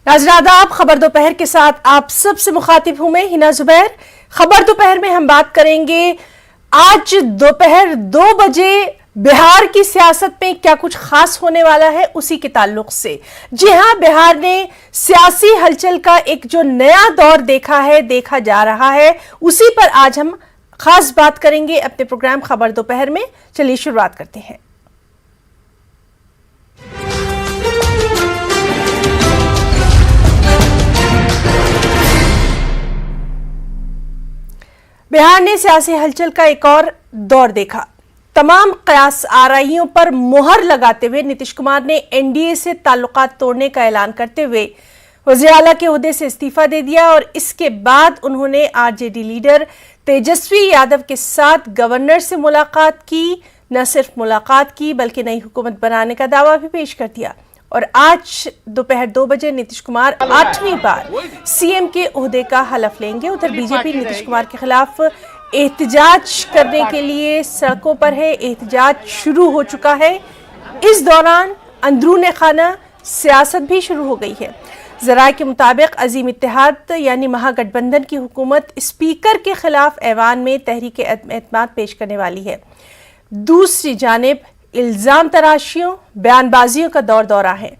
नाज़रीन आदाब, खबर दोपहर के साथ आप सबसे मुखातिब हूं मैं हिना जुबैर। खबर दोपहर में हम बात करेंगे आज दोपहर 2 बजे बिहार की सियासत में क्या कुछ खास होने वाला है उसी के ताल्लुक से। जी हां, बिहार ने सियासी हलचल का एक जो नया दौर देखा जा रहा है, उसी पर आज हम खास बात करेंगे अपने प्रोग्राम खबर दोपहर में। चलिए शुरुआत करते हैं। बिहार ने सियासी हलचल का एक और दौर देखा। तमाम कयास आराइयों पर मुहर लगाते हुए नीतीश कुमार ने एनडीए से ताल्लुकात तोड़ने का ऐलान करते हुए वज़ीर आला के ओहदे से इस्तीफा दे दिया और इसके बाद उन्होंने आरजेडी लीडर तेजस्वी यादव के साथ गवर्नर से मुलाकात की। न सिर्फ मुलाकात की बल्कि नई हुकूमत बनाने का दावा भी पेश कर दिया। और आज दोपहर 2 बजे नीतीश कुमार 8वीं बार सीएम के ओहदे का हलफ लेंगे। उधर बीजेपी नीतीश कुमार के खिलाफ एहतजाज करने के लिए सड़कों पर है। एहतजाज शुरू हो चुका है। इस दौरान अंदरूने खाना सियासत भी शुरू हो गई है। ज़राए के मुताबिक अजीम इत्तेहाद यानी महागठबंधन की हुकूमत स्पीकर के खिलाफ ऐवान में तहरीक एतमाद पेश करने वाली है। दूसरी जानिब इल्जाम तराशियों, बयानबाजियों का दौरा है।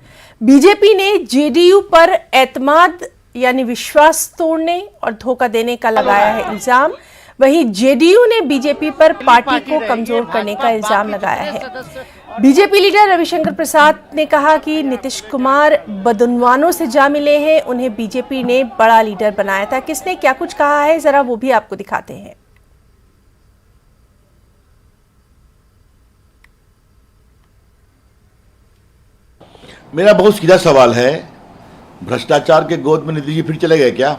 बीजेपी ने जेडीयू पर एतमाद यानी विश्वास तोड़ने और धोखा देने का लगाया है इल्जाम। वहीं जेडीयू ने बीजेपी पर पार्टी को कमजोर करने का इल्जाम लगाया है। बीजेपी लीडर रविशंकर प्रसाद ने कहा कि नीतीश कुमार बदउनवानों से जा मिले हैं, उन्हें बीजेपी ने बड़ा लीडर बनाया था। किसने क्या कुछ कहा है, जरा वो भी आपको दिखाते हैं। मेरा बहुत सीधा सवाल है, भ्रष्टाचार के गोद में नीतीश जी फिर चले गए क्या?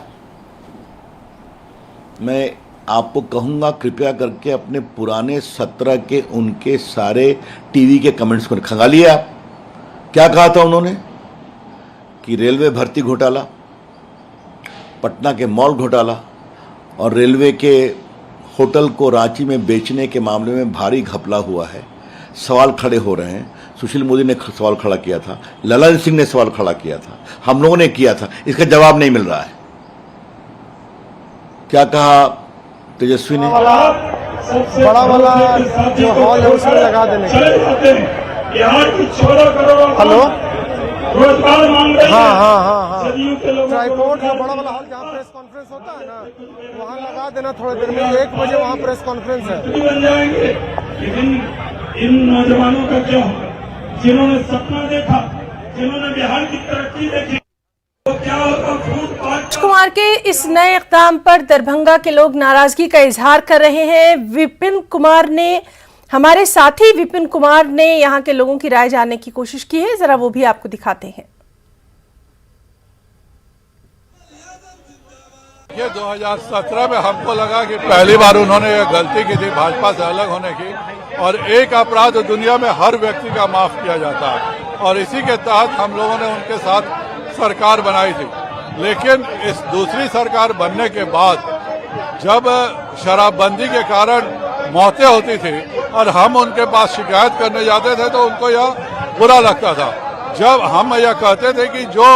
मैं आपको कहूंगा कृपया करके अपने पुराने 17 के उनके सारे टीवी के कमेंट्स को खंगालिए। आप क्या कहा था उन्होंने कि रेलवे भर्ती घोटाला, पटना के मॉल घोटाला और रेलवे के होटल को रांची में बेचने के मामले में भारी घपला हुआ है। सवाल खड़े हो रहे हैं। सुशील मोदी ने सवाल खड़ा किया था, ललन सिंह ने सवाल खड़ा किया था, हम लोगों ने किया था, इसका जवाब नहीं मिल रहा है। क्या कहा तेजस्वी ने? बड़ा वाला जो हॉल है उसमें लगा देने का। हेलो, हाँ ट्राइपॉड का बड़ा वाला हॉल जहाँ प्रेस कॉन्फ्रेंस होता है ना, वहाँ लगा देना थोड़ी देर में। 1 बजे वहाँ प्रेस कॉन्फ्रेंस है। इन नौजवानों का क्या होगा जिन्होंने सपना देखा, जिन्होंने बिहार की तरक्की देखी, तो क्या होगा? नीतीश कुमार के इस नए इक़दाम पर दरभंगा के लोग नाराजगी का इजहार कर रहे हैं। हमारे साथी विपिन कुमार ने यहाँ के लोगों की राय जानने की कोशिश की है, जरा वो भी आपको दिखाते हैं। ये 2017 में हमको लगा कि पहली बार उन्होंने ये गलती की थी भाजपा से अलग होने की, और एक अपराध दुनिया में हर व्यक्ति का माफ किया जाता है, और इसी के तहत हम लोगों ने उनके साथ सरकार बनाई थी। लेकिन इस दूसरी सरकार बनने के बाद जब शराबबंदी के कारण मौतें होती थी और हम उनके पास शिकायत करने जाते थे तो उनको यह बुरा लगता था। जब हम यह कहते थे कि जो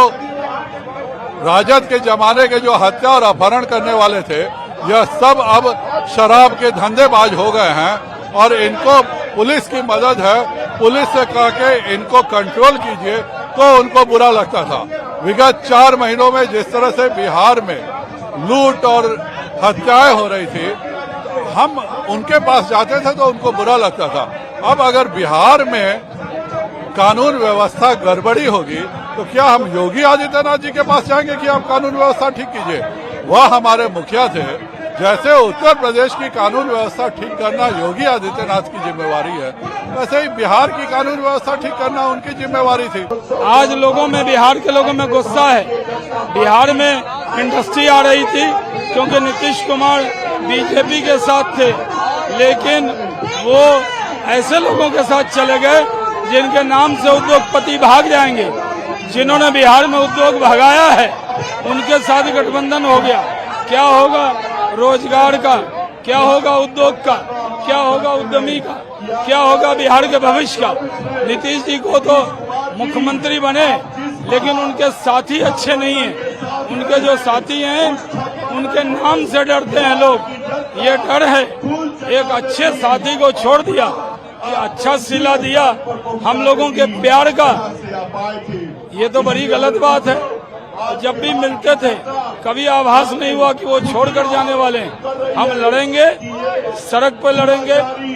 राजद के जमाने के जो हत्या और अपहरण करने वाले थे, यह सब अब शराब के धंधेबाज हो गए हैं और इनको पुलिस की मदद है, पुलिस से कह के इनको कंट्रोल कीजिए, तो उनको बुरा लगता था। विगत 4 महीनों में जिस तरह से बिहार में लूट और हत्याएं हो रही थी, हम उनके पास जाते थे तो उनको बुरा लगता था। अब अगर बिहार में कानून व्यवस्था गड़बड़ी होगी तो क्या हम योगी आदित्यनाथ जी के पास जाएंगे कि आप कानून व्यवस्था ठीक कीजिए? वह हमारे मुखिया थे। जैसे उत्तर प्रदेश की कानून व्यवस्था ठीक करना योगी आदित्यनाथ की जिम्मेवारी है, वैसे ही बिहार की कानून व्यवस्था ठीक करना उनकी जिम्मेवारी थी। आज लोगों में, बिहार के लोगों में गुस्सा है। बिहार में इंडस्ट्री आ रही थी क्योंकि नीतीश कुमार बीजेपी के साथ थे, लेकिन वो ऐसे लोगों के साथ चले गए जिनके नाम से उद्योगपति भाग जाएंगे। जिन्होंने बिहार में उद्योग भगाया है उनके साथ गठबंधन हो गया। क्या होगा रोजगार का, क्या होगा उद्योग का, क्या होगा उद्यमी का, क्या होगा बिहार के भविष्य का? नीतीश जी को तो मुख्यमंत्री बने लेकिन उनके साथी अच्छे नहीं हैं। उनके जो साथी हैं उनके नाम से डरते हैं लोग। ये डर है, एक अच्छे साथी को छोड़ दिया, ये अच्छा सिला दिया हम लोगों के प्यार का, ये तो बड़ी गलत बात है। जब भी मिलते थे कभी आभास नहीं हुआ कि वो छोड़कर जाने वाले हैं। हम लड़ेंगे, सड़क पर लड़ेंगे,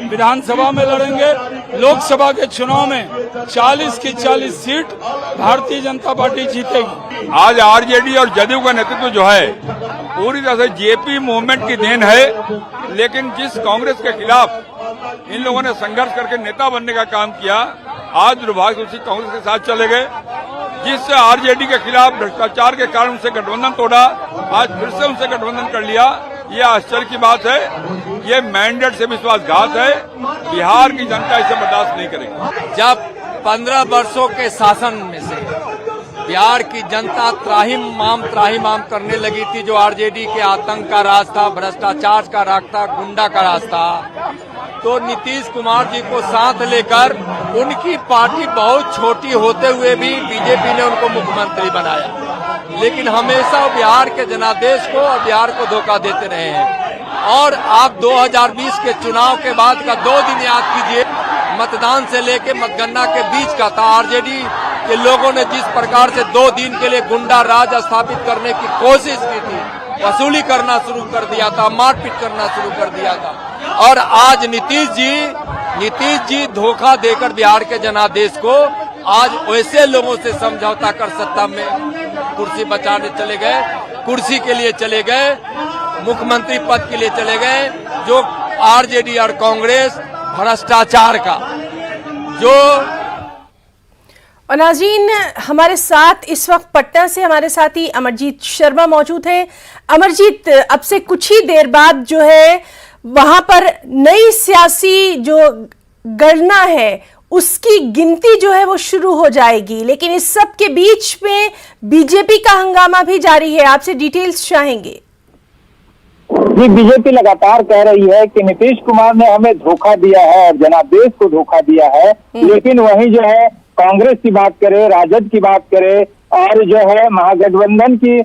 विधानसभा में लड़ेंगे, लोकसभा के चुनाव में 40 की 40 सीट भारतीय जनता पार्टी जीतेगी। आज आरजेडी और जदयू का नेतृत्व जो है पूरी तरह से जेपी मूवमेंट की देन है, लेकिन जिस कांग्रेस के खिलाफ इन लोगों ने संघर्ष करके नेता बनने का काम किया, आज दुर्भाग्य उसी कांग्रेस के साथ चले गए। जिस आरजेडी के खिलाफ भ्रष्टाचार के कारण उनसे गठबंधन तोड़ा, आज फिर से उनसे गठबंधन कर लिया, ये आश्चर्य की बात है। ये मैंडेट से विश्वासघात है। बिहार की जनता इसे बर्दाश्त नहीं करेगी। जब 15 वर्षों के शासन में से बिहार की जनता त्राहिमाम करने लगी थी, जो आरजेडी के आतंक का राज था, भ्रष्टाचार का राज था, गुंडा का राज था, तो नीतीश कुमार जी को साथ लेकर उनकी पार्टी बहुत छोटी होते हुए भी बीजेपी ने उनको मुख्यमंत्री बनाया। लेकिन हमेशा बिहार के जनादेश को और बिहार को धोखा देते रहे हैं। और आप 2020 के चुनाव के बाद का 2 दिन याद कीजिए, मतदान से लेके मतगणना के बीच का था। आरजेडी के लोगों ने जिस प्रकार से 2 दिन के लिए गुंडा राज स्थापित करने की कोशिश की थी, वसूली करना शुरू कर दिया था, मारपीट करना शुरू कर दिया था। और आज नीतीश जी धोखा देकर बिहार के जनादेश को आज वैसे लोगों से समझौता कर सत्ता में कुर्सी बचाने चले गए, कुर्सी के लिए चले गए, मुख्यमंत्री पद के लिए चले गए, जो आरजेडी और कांग्रेस भ्रष्टाचार का जो। और नाज़रीन, हमारे साथ इस वक्त पटना से हमारे साथी अमरजीत शर्मा मौजूद है। अमरजीत, अब से कुछ ही देर बाद जो है वहां पर नई सियासी जो गणना है उसकी गिनती जो है वो शुरू हो जाएगी, लेकिन इस सब के बीच में बीजेपी का हंगामा भी जारी है। आपसे डिटेल्स चाहेंगे। जी, बीजेपी लगातार कह रही है कि नीतीश कुमार ने हमें धोखा दिया है और जनादेश को धोखा दिया है, लेकिन वहीं जो है कांग्रेस की बात करे, राजद की बात करे और जो है महागठबंधन की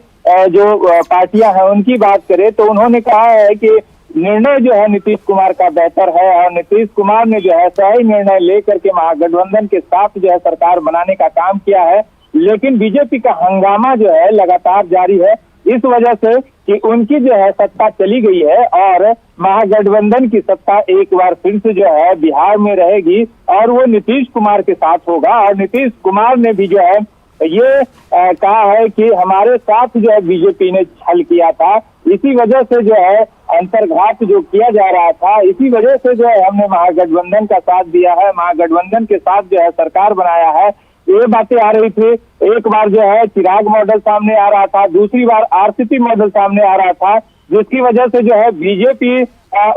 जो पार्टियां हैं उनकी बात करे, तो उन्होंने कहा है कि निर्णय जो है नीतीश कुमार का बेहतर है और नीतीश कुमार ने जो है सही निर्णय लेकर के महागठबंधन के साथ जो है सरकार बनाने का काम किया है। लेकिन बीजेपी का हंगामा जो है लगातार जारी है, इस वजह से कि उनकी जो है सत्ता चली गई है और महागठबंधन की सत्ता एक बार फिर से जो है बिहार में रहेगी और वो नीतीश कुमार के साथ होगा। और नीतीश कुमार ने भी जो है ये कहा है कि हमारे साथ जो है बीजेपी ने छल किया था, इसी वजह से जो है अंतर्घात जो किया जा रहा था, इसी वजह से जो है हमने महागठबंधन का साथ दिया है, महागठबंधन के साथ जो है सरकार बनाया है। ये बातें आ रही थी। एक बार जो है चिराग मॉडल सामने आ रहा था, दूसरी बार आरसीपी मॉडल सामने आ रहा था, जिसकी वजह से जो है बीजेपी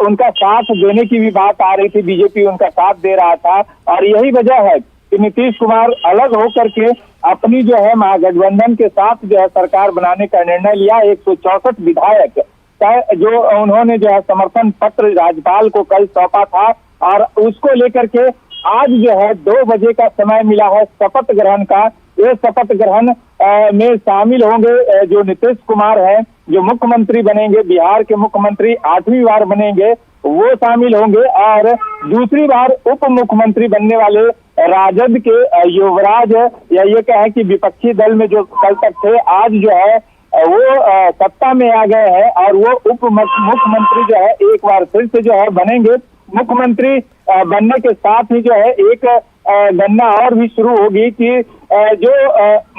उनका साथ देने की भी बात आ रही थी, बीजेपी उनका साथ दे रहा था। और यही वजह है कि नीतीश कुमार अलग होकर के अपनी जो है महागठबंधन के साथ जो है सरकार बनाने का निर्णय लिया। 164 विधायक जो उन्होंने जो है समर्थन पत्र राज्यपाल को कल सौंपा था और उसको लेकर के आज जो है 2 बजे का समय मिला है शपथ ग्रहण का। ये शपथ ग्रहण में शामिल होंगे जो नीतीश कुमार हैं, जो मुख्यमंत्री बनेंगे, बिहार के मुख्यमंत्री 8वीं बार बनेंगे, वो शामिल होंगे। और दूसरी बार उप मुख्यमंत्री बनने वाले राजद के युवराज, या ये कहें कि विपक्षी दल में जो कल तक थे, आज जो है वो सत्ता में आ गए हैं और वो उप मुख्यमंत्री जो है एक बार फिर से जो है बनेंगे। मुख्यमंत्री बनने के साथ ही जो है एक गणना और भी शुरू होगी कि जो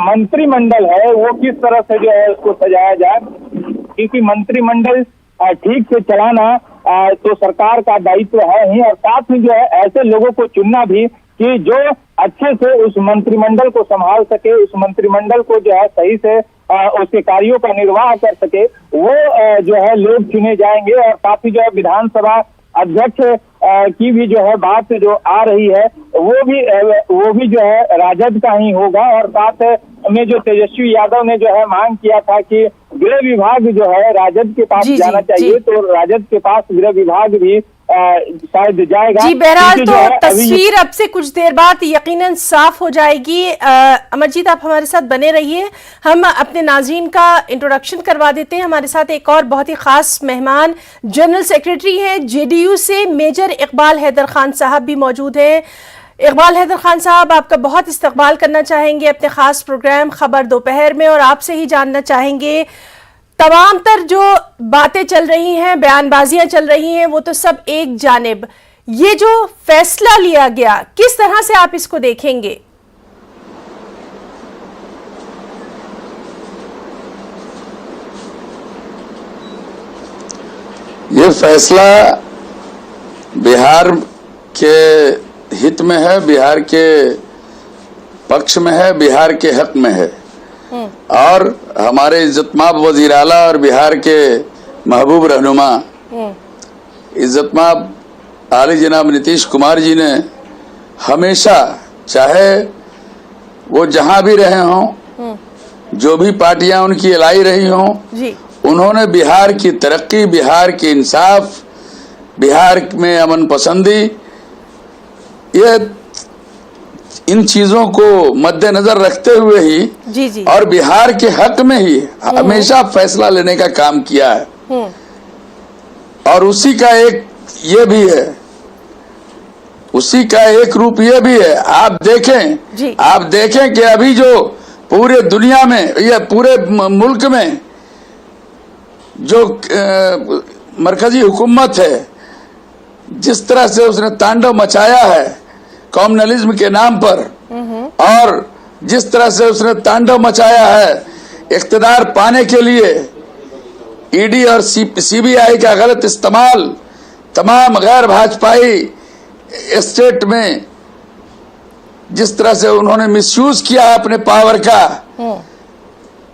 मंत्रिमंडल है वो किस तरह से जो है उसको सजाया जाए, क्योंकि मंत्रिमंडल ठीक से चलाना तो सरकार का दायित्व है ही, और साथ ही जो है ऐसे लोगों को चुनना भी कि जो अच्छे से उस मंत्रिमंडल को संभाल सके, उस मंत्रिमंडल को जो है सही से उसके कार्यों का निर्वाह कर सके, वो जो है लोग चुने जाएंगे। और साथ ही जो है विधानसभा अध्यक्ष की भी जो है बात जो आ रही है वो भी जो है राजद का ही होगा। और साथ में जो तेजस्वी यादव ने जो है मांग किया था कि गृह विभाग जो है राजद के पास जाना चाहिए, तो राजद के पास गृह विभाग भी शायद जाएगा। जी बहरहाल क्योंकि तो जो है अभी तस्वीर अब से कुछ देर बाद यकीनन साफ हो जाएगी। अमरजीत आप हमारे साथ बने रहिए, हम अपने नाज़रीन का इंट्रोडक्शन करवा देते हैं। हमारे साथ एक और बहुत ही खास मेहमान जनरल सेक्रेटरी हैं जेडीयू से मेजर इकबाल हैदर खान साहब भी मौजूद हैं। इकबाल हैदर खान साहब, आपका बहुत इस्तकबाल करना चाहेंगे अपने खास प्रोग्राम खबर दोपहर में, और आपसे ही जानना चाहेंगे तमाम तर जो बातें चल रही हैं, बयानबाजियां चल रही हैं, वो तो सब एक जानिब, ये जो फैसला लिया गया किस तरह से आप इसको देखेंगे? ये फैसला बिहार के हित में है, बिहार के पक्ष में है, बिहार के हक में है। और हमारे इज्जतमाब वजीर आला और बिहार के महबूब रहनुमा इज्जतमाब आली जनाब नीतीश कुमार जी ने हमेशा, चाहे वो जहां भी रहे हों, जो भी पार्टियां उनकी एलाई रही हों, उन्होंने बिहार की तरक्की, बिहार की इंसाफ, बिहार में अमन पसंदी, ये इन चीजों को मद्देनजर रखते हुए ही और बिहार के हक में ही हमेशा फैसला लेने का काम किया है। और उसी का एक ये भी है, उसी का एक रूप ये भी है। आप देखें कि अभी जो पूरे दुनिया में, ये पूरे मुल्क में जो मरकजी हुकूमत है, जिस तरह से उसने तांडव मचाया है कम्युनलिज्म के नाम पर, और जिस तरह से उसने तांडव मचाया है इख्तिदार पाने के लिए, ईडी और सीबीआई का गलत इस्तेमाल तमाम गैर भाजपाई स्टेट में, जिस तरह से उन्होंने मिसयूज किया है अपने पावर का,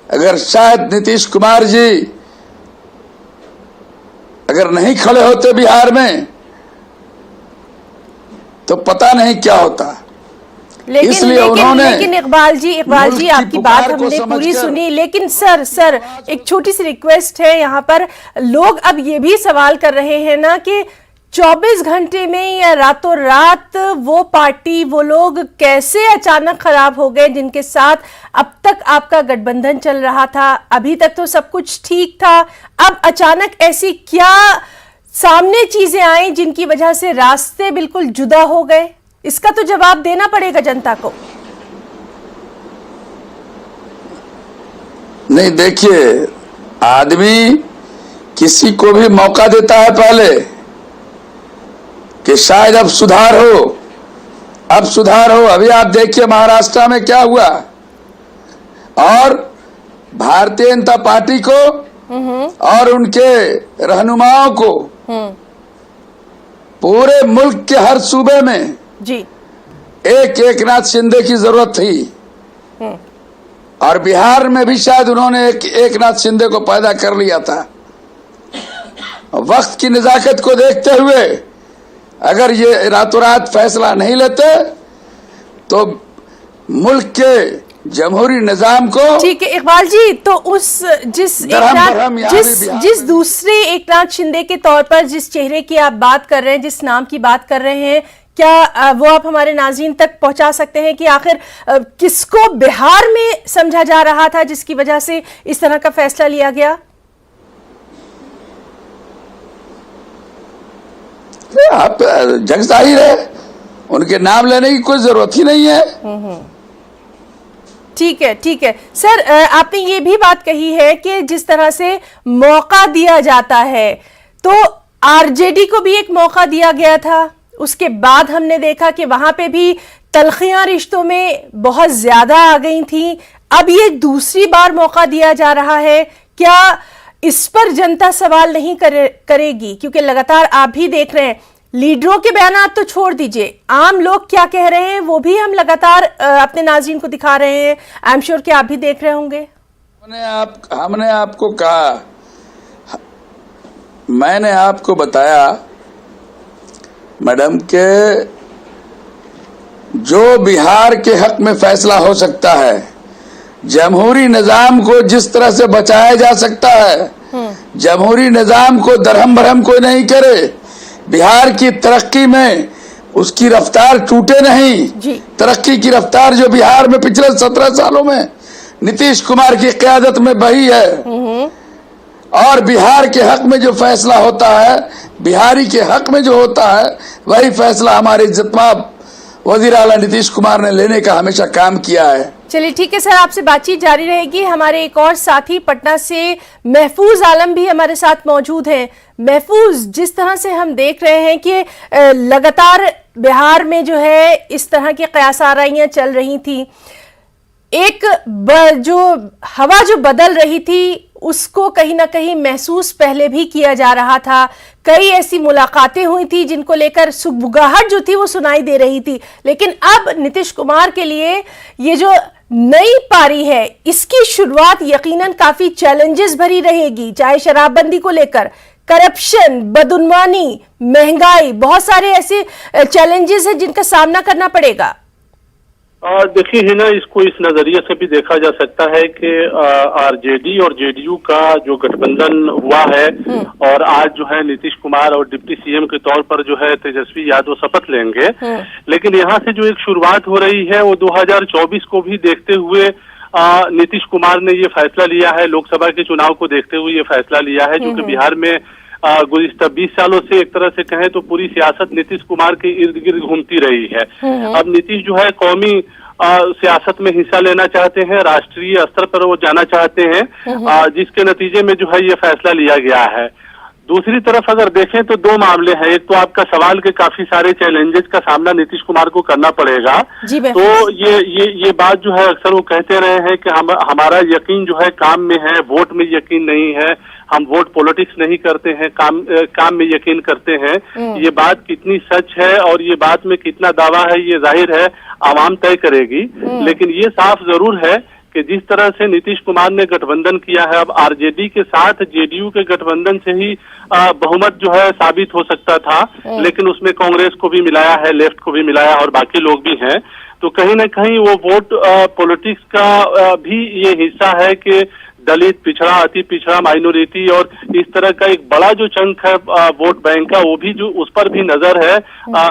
अगर शायद नीतीश कुमार जी अगर नहीं खड़े होते बिहार में तो पता नहीं क्या होता। लेकिन इकबाल जी आपकी बात हमने पूरी सुनी, लेकिन सर एक छोटी सी रिक्वेस्ट है यहाँ पर। लोग अब ये भी सवाल कर रहे हैं ना कि 24 घंटे में या रातों रात वो पार्टी, वो लोग कैसे अचानक खराब हो गए जिनके साथ अब तक आपका गठबंधन चल रहा था, अभी तक तो सब कुछ ठीक था, अब अचानक ऐसी क्या सामने चीजें आई जिनकी वजह से रास्ते बिल्कुल जुदा हो गए? इसका तो जवाब देना पड़ेगा जनता को। नहीं, देखिए, आदमी किसी को भी मौका देता है पहले कि शायद अब सुधार हो। अभी आप देखिए महाराष्ट्र में क्या हुआ, और भारतीय जनता पार्टी को और उनके रहनुमाओं को पूरे मुल्क के हर सूबे में एक नाथ शिंदे की जरूरत थी, और बिहार में भी शायद उन्होंने एक नाथ शिंदे को पैदा कर लिया था। वक्त की नजाकत को देखते हुए अगर ये रातों रात फैसला नहीं लेते तो मुल्क के जमहूरी निजाम को, ठीक है इकबाल जी, तो जिस दूसरे एकनाथ शिंदे के तौर पर जिस चेहरे की आप बात कर रहे हैं, जिस नाम की बात कर रहे हैं, क्या वो आप हमारे नाज़रीन तक पहुंचा सकते हैं कि आखिर किसको बिहार में समझा जा रहा था जिसकी वजह से इस तरह का फैसला लिया गया? आप जग जाहिर है, उनके नाम लेने की कोई जरूरत ही नहीं है। ठीक है सर, आपने ये भी बात कही है कि जिस तरह से मौका दिया जाता है, तो आरजेडी को भी एक मौका दिया गया था, उसके बाद हमने देखा कि वहां पे भी तलखियां रिश्तों में बहुत ज्यादा आ गई थी। अब ये दूसरी बार मौका दिया जा रहा है, क्या इस पर जनता सवाल नहीं करेगी? क्योंकि लगातार आप भी देख रहे हैं, लीडरों के बयानात तो छोड़ दीजिए, आम लोग क्या कह रहे हैं वो भी हम लगातार अपने नाज़रीन को दिखा रहे हैं। आई एम श्योर कि आप भी देख रहे होंगे। हमने आपको कहा, मैंने आपको बताया मैडम के जो बिहार के हक में फैसला हो सकता है, जमहूरी निजाम को जिस तरह से बचाया जा सकता है, जमहूरी निजाम को दरहम भरहम कोई नहीं करे, बिहार की तरक्की में उसकी रफ्तार टूटे नहीं। तरक्की की रफ्तार जो बिहार में पिछले 17 सालों में नीतीश कुमार की क़यादत में बही है, और बिहार के हक में जो फैसला होता है, बिहारी के हक में जो होता है, वही फैसला हमारे इज्जतमाब वजीर आला नीतीश कुमार ने लेने का हमेशा काम किया है। चलिए ठीक है सर, आपसे बातचीत जारी रहेगी। हमारे एक और साथी पटना से महफूज आलम भी हमारे साथ मौजूद हैं। महफूज, जिस तरह से हम देख रहे हैं कि लगातार बिहार में जो है इस तरह की कयास आराइयां चल रही थी, एक जो हवा जो बदल रही थी उसको कहीं ना कहीं महसूस पहले भी किया जा रहा था। कई ऐसी मुलाकातें हुई थी जिनको लेकर सुगबुगाहट जो थी वो सुनाई दे रही थी, लेकिन अब नीतीश कुमार के लिए ये जो नई पारी है इसकी शुरुआत यकीनन काफी चैलेंजेस भरी रहेगी, चाहे शराबबंदी को लेकर, करप्शन, बदउनवानी, महंगाई, बहुत सारे ऐसे चैलेंजेस हैं जिनका सामना करना पड़ेगा। देखिए है ना, इसको इस नजरिए से भी देखा जा सकता है कि आरजेडी और जेडीयू का जो गठबंधन हुआ है, और आज जो है नीतीश कुमार और डिप्टी सीएम के तौर पर जो है तेजस्वी यादव शपथ लेंगे, लेकिन यहाँ से जो एक शुरुआत हो रही है वो 2024 को भी देखते हुए नीतीश कुमार ने ये फैसला लिया है, लोकसभा के चुनाव को देखते हुए ये फैसला लिया है, जो कि बिहार में गुज़िश्ता 20 सालों से एक तरह से कहें तो पूरी सियासत नीतीश कुमार के इर्द गिर्द घूमती रही है। अब नीतीश जो है कौमी सियासत में हिस्सा लेना चाहते हैं, राष्ट्रीय स्तर पर वो जाना चाहते हैं, जिसके नतीजे में जो है ये फैसला लिया गया है। दूसरी तरफ अगर देखें तो दो मामले हैं। एक तो आपका सवाल के काफी सारे चैलेंजेस का सामना नीतीश कुमार को करना पड़ेगा, तो ये बात जो है अक्सर वो कहते रहे हैं कि हमारा यकीन जो है काम में है, वोट में यकीन नहीं है, हम वोट पॉलिटिक्स नहीं करते हैं, काम में यकीन करते हैं। ये बात कितनी सच है और ये बात में कितना दावा है ये जाहिर है आवाम तय करेगी, लेकिन ये साफ जरूर है कि जिस तरह से नीतीश कुमार ने गठबंधन किया है, अब आरजेडी के साथ जेडीयू के गठबंधन से ही बहुमत जो है साबित हो सकता था, लेकिन उसमें कांग्रेस को भी मिलाया है, लेफ्ट को भी मिलाया और बाकी लोग भी हैं, तो कहीं ना कहीं वो वोट पॉलिटिक्स का भी ये हिस्सा है कि दलित, पिछड़ा, अति पिछड़ा, माइनॉरिटी और इस तरह का एक बड़ा जो चंक है वोट बैंक का, वो भी जो उस पर भी नजर है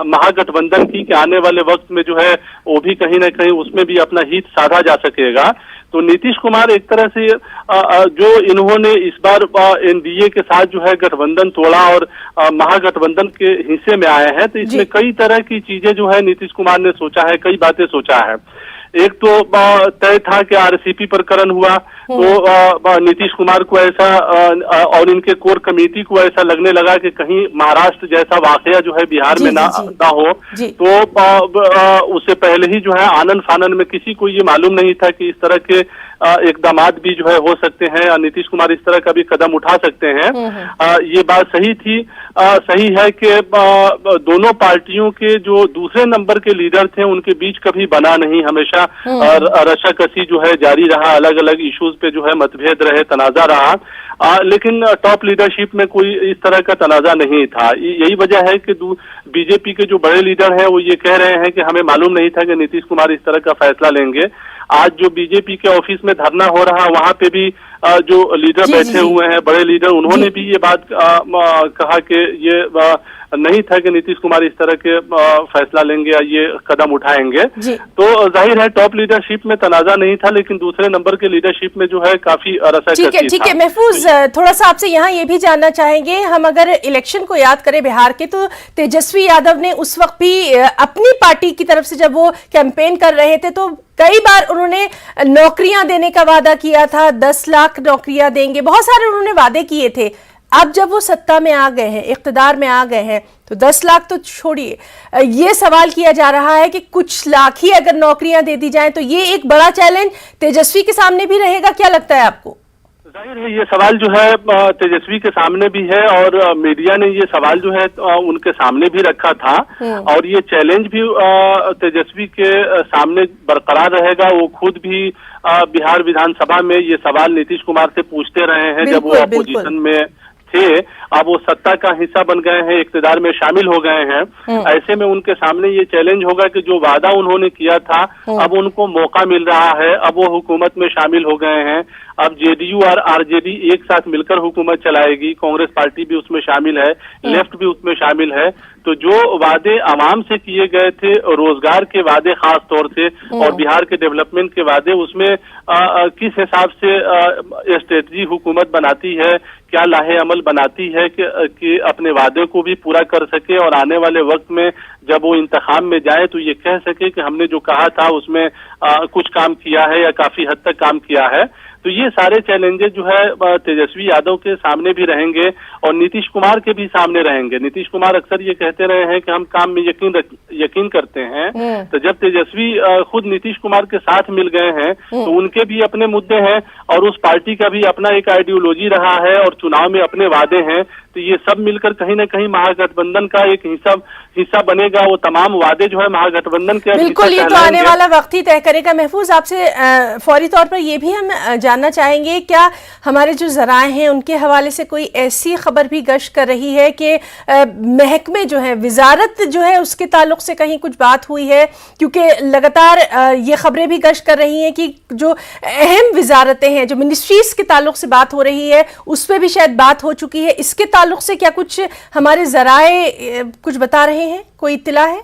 महागठबंधन की कि आने वाले वक्त में जो है वो भी कहीं ना कहीं उसमें भी अपना हित साधा जा सकेगा। तो नीतीश कुमार एक तरह से जो इन्होंने इस बार एनडीए के साथ जो है गठबंधन तोड़ा और महागठबंधन के हिस्से में आए हैं, तो इसमें कई तरह की चीजें जो है नीतीश कुमार ने सोचा है, कई बातें सोचा है। एक तो तय था कि आरसीपी प्रकरण हुआ, तो नीतीश कुमार को ऐसा और इनके कोर कमेटी को ऐसा लगने लगा कि कहीं महाराष्ट्र जैसा वाकया जो है बिहार में ना हो, तो उससे पहले ही जो है आनन फानन में किसी को ये मालूम नहीं था कि इस तरह के इकदामात भी जो है हो सकते हैं और नीतीश कुमार इस तरह का भी कदम उठा सकते हैं। ये बात सही थी, सही है कि दोनों पार्टियों के जो दूसरे नंबर के लीडर थे उनके बीच कभी बना नहीं, हमेशा रशाकसी जो है जारी रहा, अलग अलग इश्यूज पे जो है मतभेद रहे, तनाजा रहा, लेकिन टॉप लीडरशिप में कोई इस तरह का तनाजा नहीं था। यही वजह है कि बीजेपी के जो बड़े लीडर हैं वो ये कह रहे हैं कि हमें मालूम नहीं था कि नीतीश कुमार इस तरह का फैसला लेंगे। आज जो बीजेपी के ऑफिस में धरना हो रहा है वहां पे भी जो लीडर बैठे हुए हैं, बड़े लीडर, उन्होंने भी ये बात कहा कि ये नहीं था कि नीतीश कुमार इस तरह के फैसला लेंगे या ये कदम उठाएंगे। तो जाहिर है टॉप लीडरशिप में तनाजा नहीं था, लेकिन दूसरे नंबर के लीडरशिप में जो है काफी रसाकसी। ठीक है महफूज, थोड़ा सा आपसे यहाँ ये भी जानना चाहेंगे, हम अगर इलेक्शन को याद करें बिहार के, तो तेजस्वी यादव ने उस वक्त भी अपनी पार्टी की तरफ से जब वो कैंपेन कर रहे थे तो कई बार उन्होंने नौकरियां देने का वादा किया था, 10 लाख नौकरियां देंगे, बहुत सारे उन्होंने वादे किए थे। अब जब वो सत्ता में आ गए हैं, इख्तिदार में आ गए हैं, तो 10 लाख तो छोड़िए, ये सवाल किया जा रहा है कि कुछ लाख ही अगर नौकरियां दे दी जाएं तो ये एक बड़ा चैलेंज तेजस्वी के सामने भी रहेगा, क्या लगता है आपको? जाहिर है ये सवाल जो है तेजस्वी के सामने भी है और मीडिया ने ये सवाल जो है उनके सामने भी रखा था, और ये चैलेंज भी तेजस्वी के सामने बरकरार रहेगा। वो खुद भी बिहार विधानसभा में ये सवाल नीतीश कुमार से पूछते रहे हैं जब वो अपोजिशन में थे, अब वो सत्ता का हिस्सा बन गए हैं, इख्तिदार में शामिल हो गए हैं। ऐसे में उनके सामने ये चैलेंज होगा कि जो वादा उन्होंने किया था अब उनको मौका मिल रहा है, अब वो हुकूमत में शामिल हो गए हैं, अब जेडीयू और आरजेडी एक साथ मिलकर हुकूमत चलाएगी, कांग्रेस पार्टी भी उसमें शामिल है, लेफ्ट भी उसमें शामिल है, तो जो वादे आवाम से किए गए थे, रोजगार के वादे खास तौर से और बिहार के डेवलपमेंट के वादे, उसमें किस हिसाब से स्ट्रेटजी हुकूमत बनाती है, क्या लाहे अमल बनाती है कि अपने वादे को भी पूरा कर सके और आने वाले वक्त में जब वो इंतखाब में जाए तो ये कह सके कि हमने जो कहा था उसमें कुछ काम किया है या काफी हद तक काम किया है। तो ये सारे चैलेंजेस जो है तेजस्वी यादव के सामने भी रहेंगे और नीतीश कुमार के भी सामने रहेंगे। नीतीश कुमार अक्सर ये कहते रहे हैं कि हम काम में यकीन करते हैं, तो जब तेजस्वी खुद नीतीश कुमार के साथ मिल गए हैं तो उनके भी अपने मुद्दे हैं और उस पार्टी का भी अपना एक आइडियोलॉजी रहा है और चुनाव में अपने वादे हैं, तो ये सब मिलकर कहीं न कहीं महागठबंधन का एक हिस्सा बनेगा। वो तमाम वादे जो है महागठबंधन के बिल्कुल, ये तो आने वाला वक्त ही तय करेगा। महफूज, आपसे फौरी तौर पर ये भी हम जानना चाहेंगे, क्या हमारे जो जराए हैं उनके हवाले से कोई ऐसी खबर भी गश्त कर रही है कि महकमे जो है, वजारत जो है, उसके ताल्लुक से कहीं कुछ बात हुई है? क्योंकि लगातार ये खबरें भी गश्त कर रही हैं कि जो अहम वजारतें हैं, जो मिनिस्ट्रीज के ताल्लुक से बात हो रही है, उस पर भी शायद बात हो चुकी है। इसके ताल्लुक से क्या कुछ हमारे जराए कुछ बता रहे हैं? कोई इत्तला है?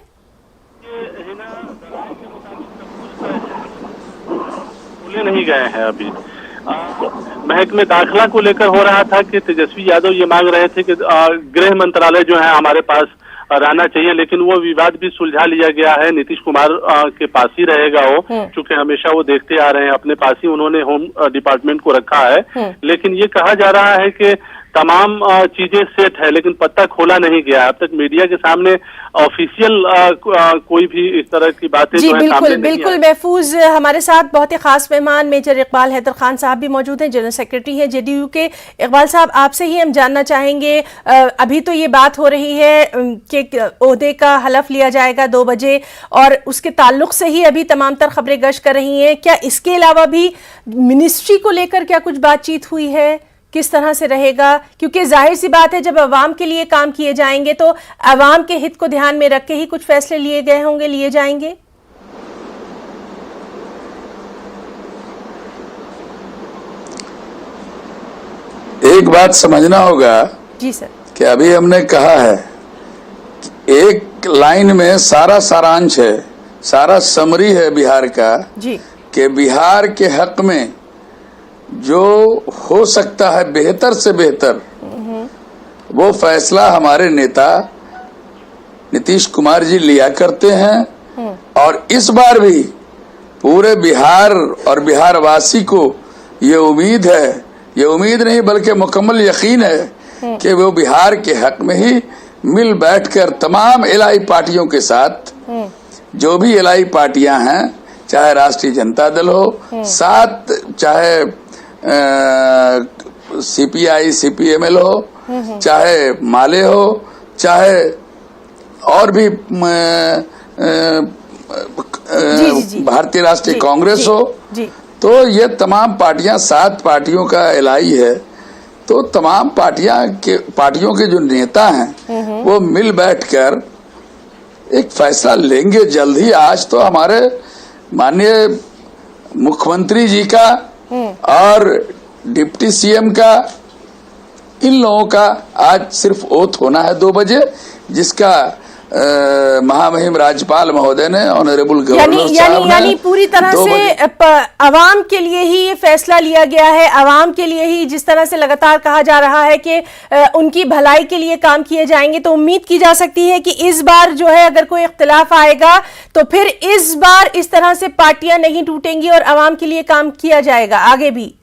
खुले नहीं गए हैं अभी। महकमे दाखिला को लेकर हो रहा था कि तेजस्वी यादव ये मांग रहे थे कि गृह मंत्रालय जो है हमारे पास रहना चाहिए, लेकिन वो विवाद भी सुलझा लिया गया है। नीतीश कुमार के पास ही रहेगा वो, क्योंकि हमेशा वो देखते आ रहे हैं, अपने पास ही उन्होंने होम डिपार्टमेंट को रखा है। लेकिन ये कहा जा रहा है कि तमाम चीजें सेट है, लेकिन पत्ता खोला नहीं गया। अब तक मीडिया के सामने ऑफिशियल कोई भी इस तरह की बातें जो है सामने नहीं बिल्कुल महफूज, हमारे साथ बहुत ही खास मेहमान मेजर इकबाल हैदर खान साहब भी मौजूद हैं, जनरल सेक्रेटरी हैं जेडीयू के। इकबाल साहब, आपसे ही हम जानना चाहेंगे, अभी तो ये बात हो रही है कि ओहदे का हलफ लिया जाएगा 2 बजे और उसके ताल्लुक से ही अभी तमाम तर खबरें गश्त कर रही हैं। क्या इसके अलावा भी मिनिस्ट्री को लेकर क्या कुछ बातचीत हुई है? किस तरह से रहेगा? क्योंकि जाहिर सी बात है, जब अवाम के लिए काम किए जाएंगे तो अवाम के हित को ध्यान में रख के ही कुछ फैसले लिए गए होंगे, लिए जाएंगे। एक बात समझना होगा जी सर, कि अभी हमने कहा है कि एक लाइन में सारा सारांश है, सारा समरी है बिहार का जी, कि बिहार के हक में जो हो सकता है बेहतर से बेहतर, वो फैसला हमारे नेता नीतीश कुमार जी लिया करते हैं। और इस बार भी पूरे बिहार और बिहारवासी को ये उम्मीद है, ये उम्मीद नहीं बल्कि मुकम्मल यकीन है कि वो बिहार के हक में ही मिल बैठकर तमाम इलाही पार्टियों के साथ, जो भी इलाही पार्टियां हैं, चाहे राष्ट्रीय जनता दल हो, साथ चाहे सीपीआई सीपीएमएल हो, चाहे माले हो, चाहे और भी भारतीय राष्ट्रीय कांग्रेस हो, तो ये तमाम पार्टियां, 7 पार्टियों का इलाही है। तो तमाम पार्टियों के जो नेता हैं वो मिल बैठकर एक फैसला लेंगे जल्द ही। आज तो हमारे माननीय मुख्यमंत्री जी का और डिप्टी सीएम का, इन लोगों का आज सिर्फ ओथ होना है 2 बजे, जिसका महामहिम राज्यपाल महोदय ने, ऑनरेबल गवर्नर साहब ने, यानी पूरी तरह से अवाम के लिए ही ये फैसला लिया गया है। अवाम के लिए ही, जिस तरह से लगातार कहा जा रहा है कि उनकी भलाई के लिए काम किए जाएंगे, तो उम्मीद की जा सकती है कि इस बार जो है अगर कोई इख्तिलाफ आएगा तो फिर इस बार इस तरह से पार्टियां नहीं टूटेंगी और अवाम के लिए काम किया जाएगा आगे भी।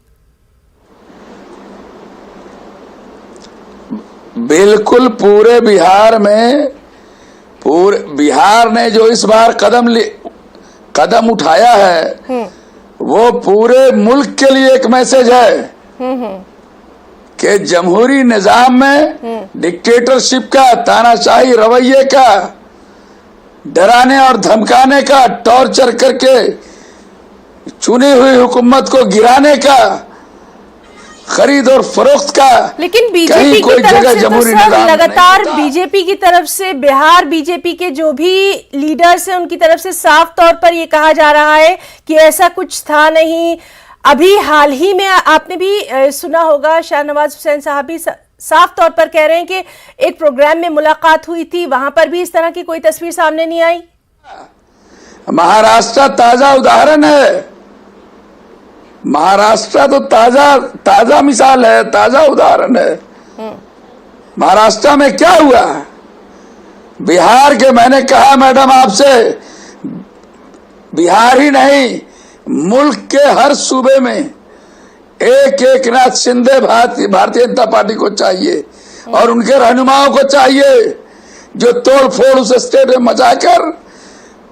बिल्कुल, पूरे बिहार ने जो इस बार कदम उठाया है, वो पूरे मुल्क के लिए एक मैसेज है कि जमहूरी निजाम में डिक्टेटरशिप का, तानाशाही रवैये का, डराने और धमकाने का, टॉर्चर करके चुनी हुई हुकूमत को गिराने का, खरीद और फरोख्त का, लेकिन बीजेपी की तरफ से तो सर लगातार बीजेपी की तरफ से, बिहार बीजेपी के जो भी लीडर्स हैं उनकी तरफ से साफ तौर पर ये कहा जा रहा है कि ऐसा कुछ था नहीं। अभी हाल ही में आपने भी सुना होगा, शाहनवाज हुसैन साहब भी साफ तौर पर कह रहे हैं कि एक प्रोग्राम में मुलाकात हुई थी, वहां पर भी इस तरह की कोई तस्वीर सामने नहीं आई। महाराष्ट्र ताजा उदाहरण है, महाराष्ट्र तो ताजा मिसाल है, ताजा उदाहरण है। महाराष्ट्र में क्या हुआ? बिहार के, मैंने कहा मैडम आपसे, बिहार ही नहीं मुल्क के हर सूबे में एक नाथ शिंदे भारतीय जनता पार्टी को चाहिए और उनके रहनुमाओं को चाहिए जो तोड़ फोड़ उस स्टेट में मचाकर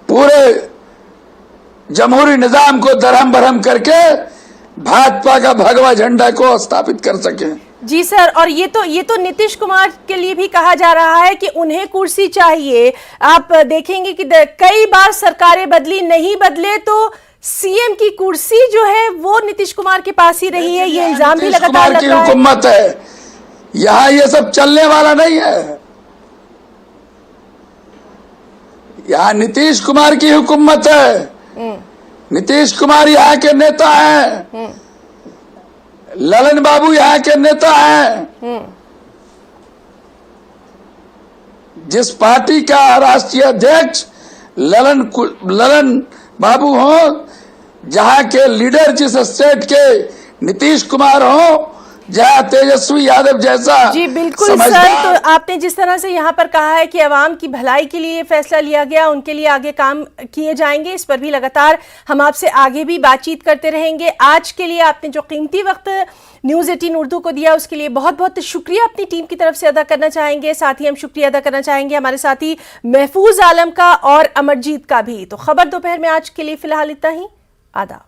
पूरे जमहूरी निजाम को दरहम बरहम करके भाजपा का भगवा झंडा को स्थापित कर सके। जी सर, और ये तो नीतीश कुमार के लिए भी कहा जा रहा है कि उन्हें कुर्सी चाहिए। आप देखेंगे कि कई बार सरकारें बदली, नहीं बदले तो सीएम की कुर्सी जो है वो नीतीश कुमार के पास ही रही है। ये इल्जाम भी लगातार लग रहा है। हुकूमत है, यहाँ ये सब चलने वाला नहीं है। यहाँ नीतीश कुमार की हुकूमत है, नीतीश कुमार यहाँ के नेता हैं, ललन बाबू यहाँ के नेता हैं। जिस पार्टी का राष्ट्रीय अध्यक्ष ललन बाबू हो, जहां के लीडर जिस स्टेट के नीतीश कुमार हो, जहां तेजस्वी यादव जैसा। जी बिल्कुल सर, तो आपने जिस तरह से यहाँ पर कहा है कि अवाम की भलाई के लिए फैसला लिया गया, उनके लिए आगे काम किए जाएंगे, इस पर भी लगातार हम आपसे आगे भी बातचीत करते रहेंगे। आज के लिए आपने जो कीमती वक्त न्यूज़ 18 उर्दू को दिया, उसके लिए बहुत बहुत शुक्रिया अपनी टीम की तरफ से अदा करना चाहेंगे। साथ ही हम शुक्रिया अदा करना चाहेंगे हमारे साथी महफूज आलम का और अमरजीत का भी। तो खबर दोपहर में आज के लिए फिलहाल इतना ही। आदाब।